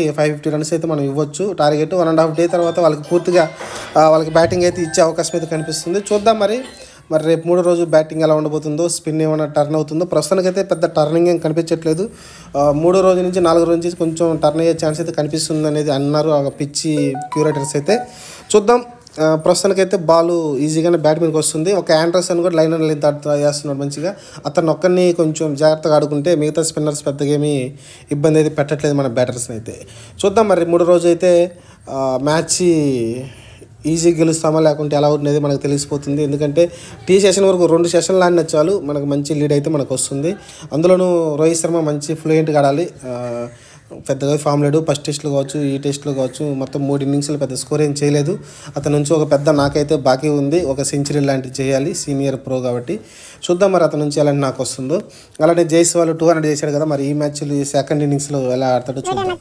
550 runs అయితే మనం ఇవ్వచ్చు టార్గెట్. 1.5 డే తర్వాత వాళ్ళకి పూర్తిగా వాళ్ళకి బ్యాటింగ్ అయితే ఇచ్చే అవకాశం అయితే కనిపిస్తుంది. చూద్దాం మరి రేపు 3వ రోజు బ్యాటింగ్ ఎలా ఉండబోతుందో, స్పిన్ ఏమైనా టర్న్ అవుతుందో. ప్రస్తుతానికైతే పెద్ద టర్నింగ్ ఏం కనిపించట్లేదు. 3వ రోజు నుంచి 4వ రోజు నుంచి కొంచెం టర్న్ అయ్యే ఛాన్స్ అయితే కనిపిస్తుంది అనేది అన్నారు ఆ పిచ్చి క్యూరేటర్స్ అయితే. చూద్దాం. ప్రస్తుతానికైతే బాల్ ఈజీగానే బ్యాట్ మీదకి వస్తుంది. ఒక ఆండర్సన్ కూడా లైన్ అండ్ లెంత్ వేస్తున్నాడు మంచిగా. అతను ఒక్కరిని కొంచెం జాగ్రత్తగా ఆడుకుంటే మిగతా స్పిన్నర్స్ పెద్దగా ఏమీ ఇబ్బంది అయితే పెట్టట్లేదు మన బ్యాటర్స్ని అయితే. చూద్దాం మరి 3వ రోజు అయితే మ్యాచ్ ఈజీ గెలుస్తామా లేకుంటే ఎలా అవుతుంది మనకు తెలిసిపోతుంది. ఎందుకంటే టీ సెషన్ వరకు 2 సెషన్లు ఆడినా చాలు మనకు మంచి లీడ్ అయితే మనకు వస్తుంది. అందులోనూ రోహిత్ శర్మ మంచి ఫ్లూయెంట్గా ఆడాలి. పెద్దగా ఫామ్ లేడు. ఫస్ట్ టెస్ట్లో కావచ్చు, ఈ టెస్ట్లో కావచ్చు, మొత్తం 3 ఇన్నింగ్స్లో పెద్ద స్కోర్ ఏం చేయలేదు. అతని నుంచి ఒక పెద్ద నాకైతే బాకీ ఉంది. ఒక సెంచరీ లాంటివి చేయాలి, సీనియర్ ప్రో కాబట్టి. చూద్దాం మరి అతని నుంచి ఎలాంటి నాకు వస్తుందో. అలానే జైస్వాల్ 200 చేశాడు కదా, మరి ఈ మ్యాచ్లో సెకండ్ ఇన్నింగ్స్లో ఎలా ఆడతాడో చూద్దాం.